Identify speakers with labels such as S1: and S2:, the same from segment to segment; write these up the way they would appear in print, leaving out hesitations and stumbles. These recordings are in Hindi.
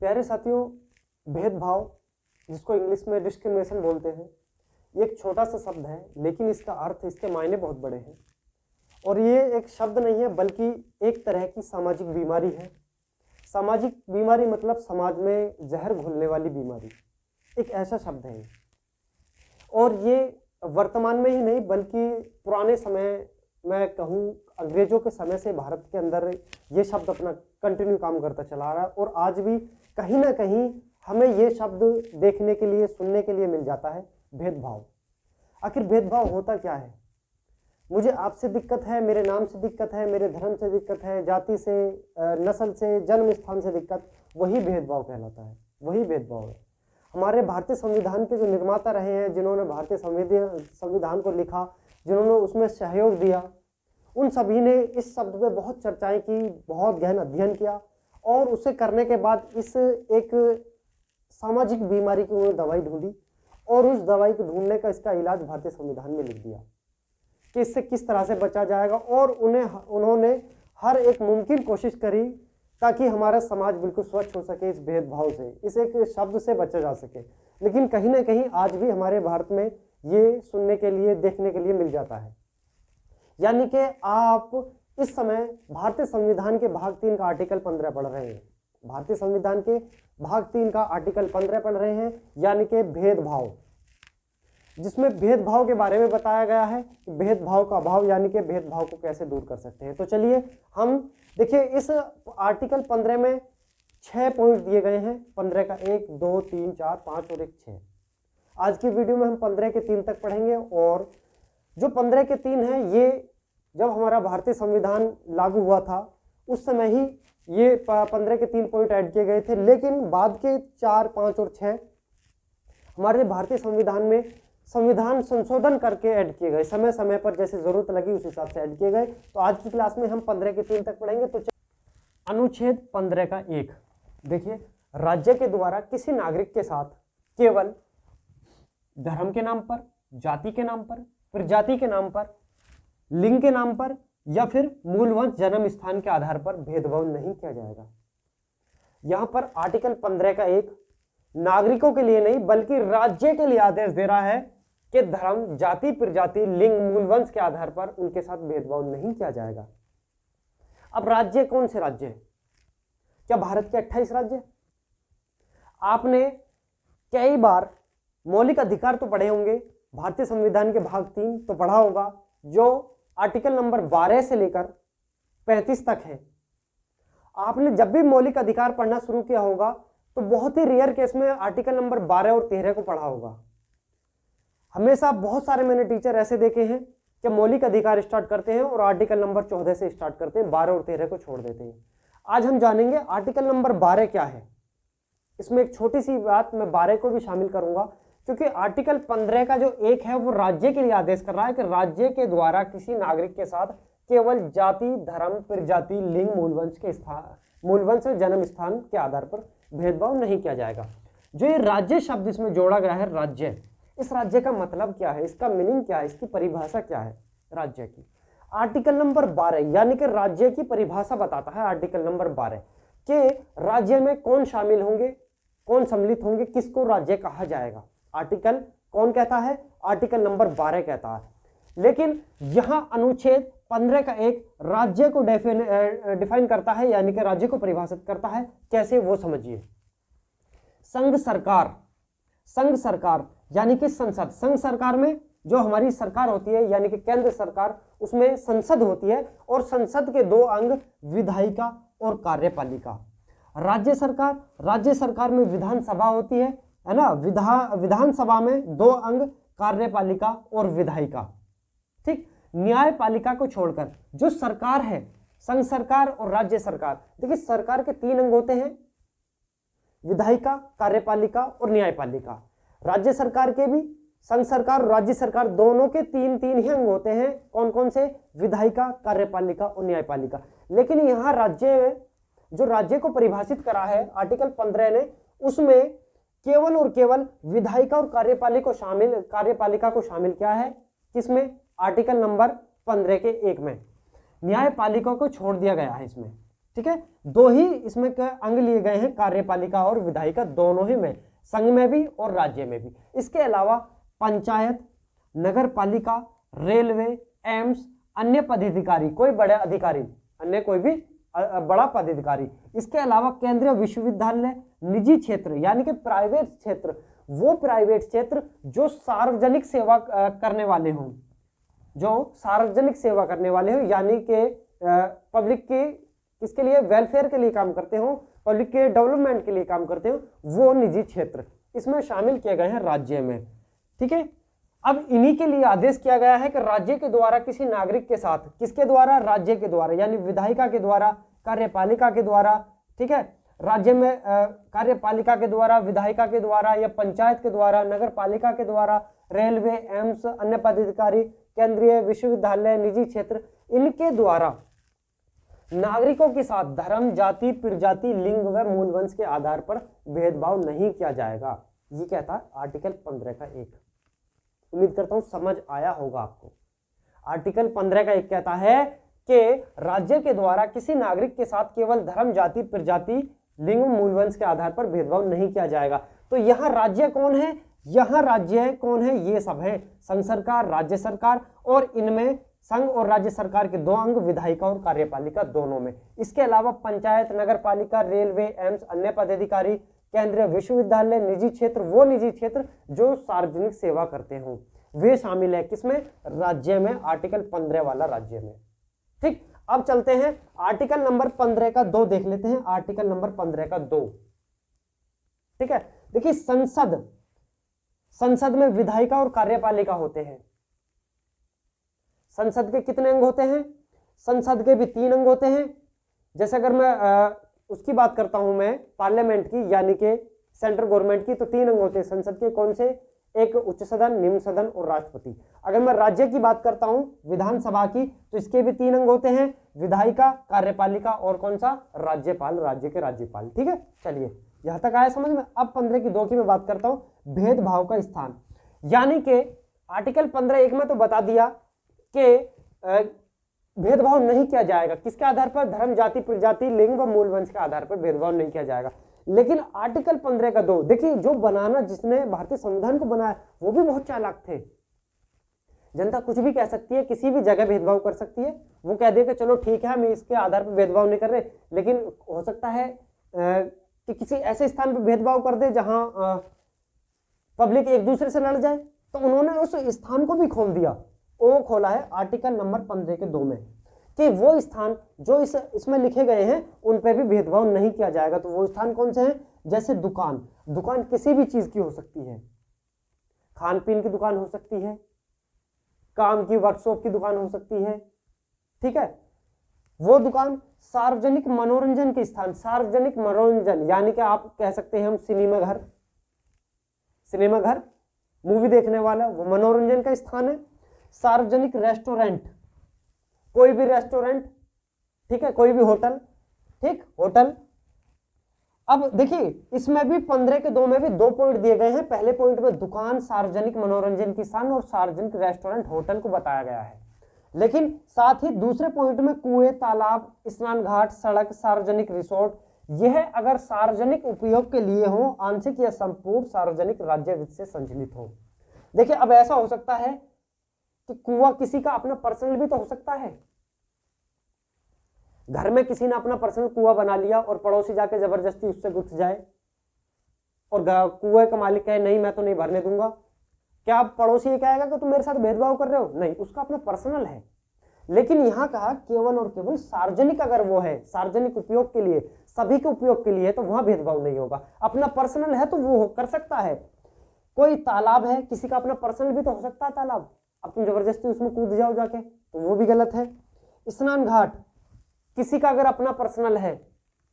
S1: प्यारे साथियों, भेदभाव जिसको इंग्लिश में डिस्क्रिमिनेशन बोलते हैं, ये एक छोटा सा शब्द है, लेकिन इसका अर्थ, इसके मायने बहुत बड़े हैं। और ये एक शब्द नहीं है बल्कि एक तरह की सामाजिक बीमारी है। सामाजिक बीमारी मतलब समाज में जहर घोलने वाली बीमारी, एक ऐसा शब्द है। और ये वर्तमान में ही नहीं बल्कि पुराने समय, मैं कहूँ अंग्रेजों के समय से भारत के अंदर ये शब्द अपना कंटिन्यू काम करता चला रहा है। और आज भी कहीं ना कहीं हमें ये शब्द देखने के लिए, सुनने के लिए मिल जाता है, भेदभाव। आखिर भेदभाव होता क्या है? मुझे आपसे दिक्कत है, मेरे नाम से दिक्कत है, मेरे धर्म से दिक्कत है, जाति से, नस्ल से, जन्म स्थान से दिक्कत, वही भेदभाव कहलाता है, वही भेदभाव है। हमारे भारतीय संविधान के जो निर्माता रहे हैं, जिन्होंने भारतीय संविधान को लिखा, जिन्होंने उसमें सहयोग दिया, उन सभी ने इस शब्द पे बहुत चर्चाएं की, बहुत गहन अध्ययन किया और उसे करने के बाद इस एक सामाजिक बीमारी की उन्होंने दवाई ढूंढी और उस दवाई को ढूंढने का इसका इलाज भारतीय संविधान में लिख दिया कि इससे किस तरह से बचा जाएगा। और उन्होंने हर एक मुमकिन कोशिश करी ताकि हमारा समाज बिल्कुल स्वच्छ हो सके इस भेदभाव से, इस एक शब्द से बचा जा सके। लेकिन कहीं ना कहीं आज भी हमारे भारत में ये सुनने के लिए, देखने के लिए मिल जाता है। यानी कि आप इस समय भारतीय संविधान के भाग 3 का आर्टिकल 15 पढ़ रहे हैं। भारतीय संविधान के भाग 3 का आर्टिकल 15 पढ़ रहे हैं, यानी कि भेदभाव, जिसमें भेदभाव के बारे में बताया गया है, भेदभाव का अभाव, यानी कि भेदभाव को कैसे दूर कर सकते हैं। तो चलिए हम देखिए, इस आर्टिकल 15 में 6 पॉइंट दिए गए हैं। 15 का 1, 2, 3, 4, 5 और 1 6। आज की वीडियो में हम 15 के 3 तक पढ़ेंगे। और जो 15 के 3 है, ये जब हमारा भारतीय संविधान लागू हुआ था उस समय ही ये 15 के 3 पॉइंट ऐड किए गए थे। लेकिन बाद के 4, 5 और 6 हमारे भारतीय संविधान में संविधान संशोधन करके ऐड किए गए, समय समय पर जैसे जरूरत लगी उस हिसाब से ऐड किए गए। तो आज की क्लास में हम 15 के 3 तक पढ़ेंगे। तो अनुच्छेद 15 का 1 देखिए, राज्य के द्वारा किसी नागरिक के साथ केवल धर्म के नाम पर, जाति के नाम पर, प्रजाति के नाम पर, लिंग के नाम पर या फिर मूलवंश जन्म स्थान के आधार पर भेदभाव नहीं किया जाएगा। यहां पर आर्टिकल 15 का 1 नागरिकों के लिए नहीं बल्कि राज्य के लिए आदेश दे रहा है कि धर्म, जाति, प्रजाति, लिंग, मूलवंश के आधार पर उनके साथ भेदभाव नहीं किया जाएगा। अब राज्य कौन से राज्य है? क्या भारत के 28 राज्य? आपने कई बार मौलिक अधिकार तो पढ़े होंगे, भारतीय संविधान के भाग 3 तो पढ़ा होगा, जो आर्टिकल नंबर 12 से लेकर 35 तक है। आपने जब भी मौलिक अधिकार पढ़ना शुरू किया होगा तो बहुत ही रेयर केस में आर्टिकल नंबर 12 और 13 को पढ़ा होगा। हमेशा बहुत सारे मैंने टीचर ऐसे देखे हैं कि मौलिक अधिकार स्टार्ट करते हैं और आर्टिकल नंबर 14 से स्टार्ट करते हैं, 12 और 13 को छोड़ देते हैं। आज हम जानेंगे आर्टिकल नंबर 12 क्या है। इसमें एक छोटी सी बात, मैं 12 को भी शामिल करूंगा क्योंकि आर्टिकल 15 का जो 1 है वो राज्य के लिए आदेश कर रहा है कि राज्य के द्वारा किसी नागरिक के साथ केवल जाति, धर्म, प्रजाति, लिंग, मूलवंश जन्म स्थान के आधार पर भेदभाव नहीं किया जाएगा। जो ये राज्य शब्द इसमें जोड़ा गया है, राज्य, इस राज्य का मतलब क्या है, इसका मीनिंग क्या है, इसकी परिभाषा क्या है राज्य की? आर्टिकल नंबर 12 यानी कि राज्य की परिभाषा बताता है आर्टिकल नंबर 12 कि राज्य में कौन शामिल होंगे, कौन सम्मिलित होंगे, किसको राज्य कहा जाएगा। आर्टिकल कौन कहता है? आर्टिकल नंबर 12 कहता है। लेकिन यहां अनुच्छेद 15 का 1 राज्य को डिफाइन करता है, यानी कि राज्य को परिभाषित करता है। कैसे, वो समझिए। संघ सरकार यानी कि संसद, संघ सरकार में जो हमारी सरकार होती है यानी कि केंद्र सरकार, उसमें संसद होती है और संसद के 2 अंग विधायिका और कार्यपालिका। राज्य सरकार में विधानसभा होती है ना, विधानसभा में 2 अंग कार्यपालिका और विधायिका। ठीक, न्यायपालिका को छोड़कर जो सरकार है, संघ सरकार और राज्य सरकार, देखिए सरकार के 3 अंग होते हैं, विधायिका, कार्यपालिका और न्यायपालिका। राज्य सरकार के भी, संघ सरकार और राज्य सरकार दोनों के 3 ही अंग होते हैं। कौन कौन से? विधायिका, कार्यपालिका और न्यायपालिका। लेकिन यहाँ जो राज्य को परिभाषित करा है आर्टिकल 15 ने, उसमें केवल और केवल विधायिका और कार्यपालिका को शामिल किया है। किसमें? आर्टिकल नंबर 15 के 1 में। न्यायपालिका को छोड़ दिया गया है इसमें। ठीक है, दो ही इसमें अंग लिए गए हैं, कार्यपालिका और विधायिका दोनों ही में, संघ में भी और राज्य में भी। इसके अलावा पंचायत, नगर पालिका, रेलवे, एम्स, अन्य पदाधिकारी, कोई बड़े अधिकारी, अन्य कोई भी बड़ा पदाधिकारी। इसके अलावा केंद्रीय विश्वविद्यालय, निजी क्षेत्र यानी कि प्राइवेट क्षेत्र, वो प्राइवेट क्षेत्र जो सार्वजनिक सेवा करने वाले हों, जो सार्वजनिक सेवा करने वाले हो, यानी कि पब्लिक के किसके लिए, वेलफेयर के लिए काम करते हो, पब्लिक के डेवलपमेंट के लिए काम करते हो, वो निजी क्षेत्र इसमें शामिल किए गए हैं राज्य में। ठीक है, अब इन्हीं के लिए आदेश किया गया है कि राज्य के द्वारा किसी नागरिक के साथ, किसके द्वारा, राज्य के द्वारा, यानी विधायिका के द्वारा, कार्यपालिका के द्वारा, ठीक है, राज्य में कार्यपालिका के द्वारा, विधायिका के द्वारा या पंचायत के द्वारा, नगर पालिका के द्वारा, रेलवे, एम्स, अन्य पदाधिकारी, केंद्रीय विश्वविद्यालय, निजी क्षेत्र, इनके द्वारा नागरिकों के साथ धर्म, जाति, प्रजाति, लिंग व मूल वंश के आधार पर भेदभाव नहीं किया जाएगा। ये कहता है आर्टिकल 15 का 1। उम्मीद करता हूं समझ आया होगा आपको। आर्टिकल 15 का 1 कहता है कि राज्य के द्वारा किसी नागरिक के साथ केवल धर्म, जाति, प्रजाति, लिंग, मूल वंश के आधार पर भेदभाव नहीं किया जाएगा। तो यहां राज्य कौन है, यहां राज्य कौन है, ये सब है संघ सरकार, राज्य सरकार, और इनमें संघ और राज्य सरकार के दो अंग, विधायिका और कार्यपालिका दोनों में। इसके अलावा पंचायत, नगर पालिका, रेलवे, एम्स, अन्य पदाधिकारी, केंद्रीय विश्वविद्यालय, निजी क्षेत्र, वो निजी क्षेत्र जो सार्वजनिक सेवा करते हों, वे शामिल है किसमें, राज्य में, आर्टिकल 15 वाला राज्य में। ठीक, अब चलते हैं आर्टिकल नंबर 15 का 2 देख लेते हैं। आर्टिकल नंबर 15 का 2, ठीक है, देखिए संसद में विधायिका और कार्यपालिका होते हैं। संसद के कितने अंग होते हैं, संसद के भी 3 अंग होते हैं। जैसे अगर मैं उसकी बात करता हूं, मैं पार्लियामेंट की यानी कि सेंट्रल गवर्नमेंट की, तो 3 अंग होते हैं संसद के। कौन से, एक उच्च सदन, निम्न सदन और राष्ट्रपति। अगर मैं राज्य की बात करता हूं, विधानसभा की, तो इसके भी 3 अंग होते हैं, विधायिका, कार्यपालिका और कौन सा, राज्यपाल, राज्य के राज्यपाल। ठीक है, चलिए यहां तक आया समझ में। अब 15 की 2 की मैं बात करता हूं, भेदभाव का स्थान। यानी कि आर्टिकल 15(1) में तो बता दिया कि भेदभाव नहीं किया जाएगा, किसके आधार पर, धर्म, जाति, प्रजाति, लिंग व मूल वंश के आधार पर भेदभाव नहीं किया जाएगा। लेकिन आर्टिकल 15 का 2, देखिए जो बनाना, जिसने भारतीय संविधान को बनाया, वो भी बहुत चालाक थे। जनता कुछ भी कह सकती है, किसी भी जगह भेदभाव कर सकती है। वो कह दे कि चलो ठीक है, हम इसके आधार पर भेदभाव नहीं कर रहे, लेकिन हो सकता है कि किसी ऐसे स्थान पर भेदभाव कर दे जहां पब्लिक एक दूसरे से लड़ जाए, तो उन्होंने उस स्थान को भी खोल दिया। वो खोला है आर्टिकल नंबर 15 के 2 में कि वो स्थान जो इसमें लिखे गए हैं उन पे भी भेदभाव नहीं किया जाएगा। तो वो स्थान कौन से हैं, जैसे दुकान किसी भी चीज की हो सकती है, खान पीन की दुकान हो सकती है, काम की वर्कशॉप की दुकान हो सकती है, ठीक है, वो दुकान। सार्वजनिक मनोरंजन के स्थान, सार्वजनिक मनोरंजन यानी कि आप कह सकते हैं हम सिनेमा घर मूवी देखने वाला, वो मनोरंजन का स्थान है। सार्वजनिक रेस्टोरेंट, कोई भी रेस्टोरेंट, ठीक है, कोई भी होटल, ठीक, होटल। अब देखिए इसमें भी 15 के 2 में भी 2 पॉइंट दिए गए हैं। पहले पॉइंट में दुकान, सार्वजनिक मनोरंजन की स्थान और सार्वजनिक रेस्टोरेंट, होटल को बताया गया है। लेकिन साथ ही दूसरे पॉइंट में कुएं, तालाब, स्नान घाट, सड़क, सार्वजनिक रिसोर्ट, यह अगर सार्वजनिक उपयोग के लिए हो, आंशिक या संपूर्ण सार्वजनिक राज्य वित्त से संचालित हो। देखिए अब ऐसा हो सकता है कि कुआं किसी का अपना पर्सनल भी तो हो सकता है। घर में किसी ने अपना पर्सनल कुआं बना लिया और पड़ोसी जाके जबरदस्ती उससे घुस जाए और कुएं का मालिक कहे नहीं मैं तो नहीं भरने दूंगा, क्या पड़ोसी ये कहेगा कि तुम मेरे साथ भेदभाव कर रहे हो? नहीं, उसका अपना पर्सनल है। लेकिन यहां कहा केवल और केवल सार्वजनिक, अगर वो है सार्वजनिक उपयोग के लिए, सभी के उपयोग के लिए, तो वहां भेदभाव नहीं होगा। अपना पर्सनल है तो वो कर सकता है। कोई तालाब है, किसी का अपना पर्सनल भी तो हो सकता है तालाब, अब तुम जबरदस्ती उसमें कूद जाओ जाके, तो वो भी गलत है। स्नान घाट किसी का अगर अपना पर्सनल है,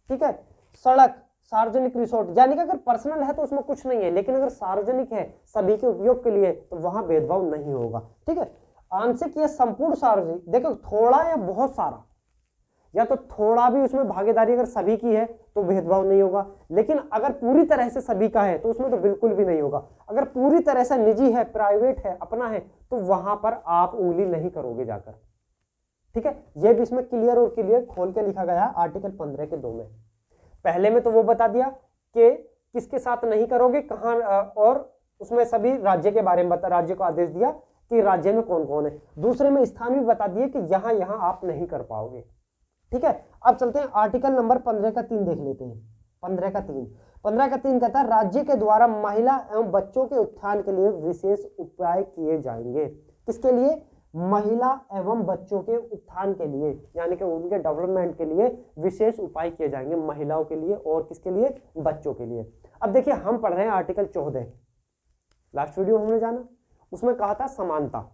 S1: ठीक है। सड़क, सार्वजनिक रिसोर्ट, यानी कि अगर पर्सनल है तो उसमें कुछ नहीं है, लेकिन अगर सार्वजनिक है, सभी के उपयोग के लिए, तो वहां भेदभाव नहीं होगा, ठीक है। आंशिक या संपूर्ण सार्वजनिक, देखो थोड़ा या बहुत सारा, या तो थोड़ा भी उसमें भागीदारी अगर सभी की है तो भेदभाव नहीं होगा, लेकिन अगर पूरी तरह से सभी का है तो उसमें तो बिल्कुल भी नहीं होगा। अगर पूरी तरह से निजी है, प्राइवेट है, अपना है, तो वहां पर आप उंगली नहीं करोगे जाकर, ठीक है, ये भी इसमें क्लियर और क्लियर खोल के लिखा गया है आर्टिकल 15 के 2 में। पहले में तो वो बता दिया कि किसके साथ नहीं करोगे, कहां, और उसमें सभी राज्य के बारे में बता, राज्य को आदेश दिया कि राज्य में कौन कौन है। दूसरे में स्थान भी बता दिए कि यहां यहां आप नहीं कर पाओगे। ठीक है, अब चलते हैं आर्टिकल नंबर 15 का 3 देख लेते हैं। 15 का 3 कहता है राज्य के द्वारा महिला एवं बच्चों के उत्थान के लिए विशेष उपाय किए जाएंगे। किसके लिए? महिला एवं बच्चों के उत्थान के लिए, यानी कि उनके डेवलपमेंट के लिए विशेष उपाय किए जाएंगे, महिलाओं के लिए और किसके लिए? बच्चों के लिए। अब देखिए हम पढ़ रहे हैं आर्टिकल 14, लास्ट वीडियो हमने जाना, उसमें कहा था समानता।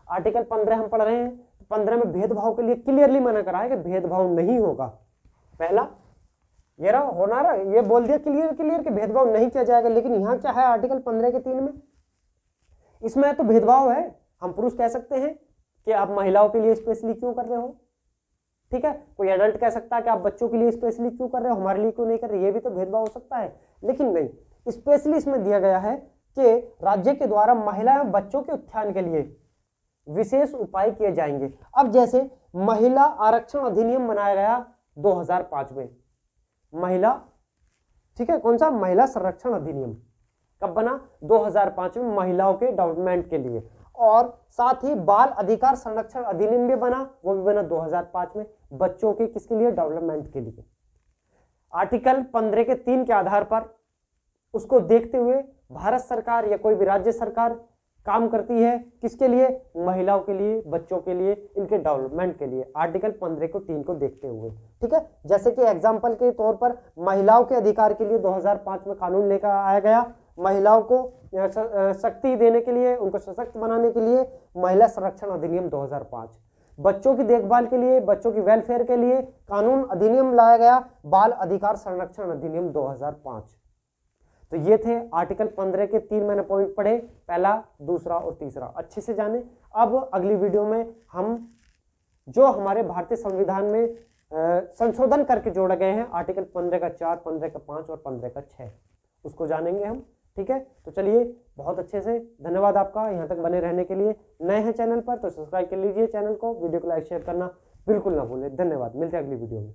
S1: आर्टिकल 15 हम पढ़ रहे हैं, 15 में भेदभाव के लिए क्लियरली मना करा है कि भेदभाव नहीं होगा। पहला ये रहा होना रहा, ये बोल दिया क्लियर कि भेदभाव नहीं किया जाएगा। लेकिन यहां क्या है आर्टिकल 15 के 3 में? इसमें तो भेदभाव है। हम पुरुष कह सकते हैं कि आप महिलाओं के लिए स्पेशली क्यों कर रहे हो, ठीक है। कोई एडल्ट कह सकता है कि आप बच्चों के लिए स्पेशली क्यों कर रहे हो, हमारे लिए क्यों नहीं कर रहे, ये भी तो भेदभाव हो सकता है। लेकिन नहीं, स्पेशली इसमें दिया गया है कि राज्य के द्वारा महिला एवं बच्चों के उत्थान के लिए विशेष उपाय किए जाएंगे। अब जैसे महिला आरक्षण अधिनियम बनाया गया 2005 में, महिला, ठीक है, कौन सा? महिला संरक्षण अधिनियम कब बना? 2005 में, महिलाओं के डेवलपमेंट के लिए। और साथ ही बाल अधिकार संरक्षण अधिनियम भी बना, वो भी बना 2005 में, बच्चों के किसके लिए? डेवलपमेंट के लिए। आर्टिकल 15 के 3 के आधार पर उसको देखते हुए भारत सरकार या कोई भी राज्य सरकार काम करती है किसके लिए? महिलाओं के लिए, बच्चों के लिए, इनके डेवलपमेंट के लिए, आर्टिकल 15 को 3 को देखते हुए। ठीक है, जैसे कि एग्जांपल के तौर पर महिलाओं के अधिकार के लिए 2005 में कानून लेकर आया गया, महिलाओं को शक्ति देने के लिए, उनको सशक्त बनाने के लिए महिला संरक्षण अधिनियम 2005, बच्चों की देखभाल के लिए, बच्चों की वेलफेयर के लिए कानून अधिनियम लाया गया, बाल अधिकार संरक्षण अधिनियम 2005। तो ये थे आर्टिकल 15 के 3 मैंने पॉइंट पढ़े, पहला, दूसरा और तीसरा, अच्छे से जाने। अब अगली वीडियो में हम जो हमारे भारतीय संविधान में संशोधन करके जोड़े गए हैं, आर्टिकल 15 का 4, 15 का 5 और 15 का 6, उसको जानेंगे हम। ठीक है, तो चलिए, बहुत अच्छे से धन्यवाद आपका यहाँ तक बने रहने के लिए। नए हैं चैनल पर तो सब्सक्राइब कर लीजिए चैनल को, वीडियो को लाइक शेयर करना बिल्कुल ना भूलें। धन्यवाद, मिलते हैं अगली वीडियो में।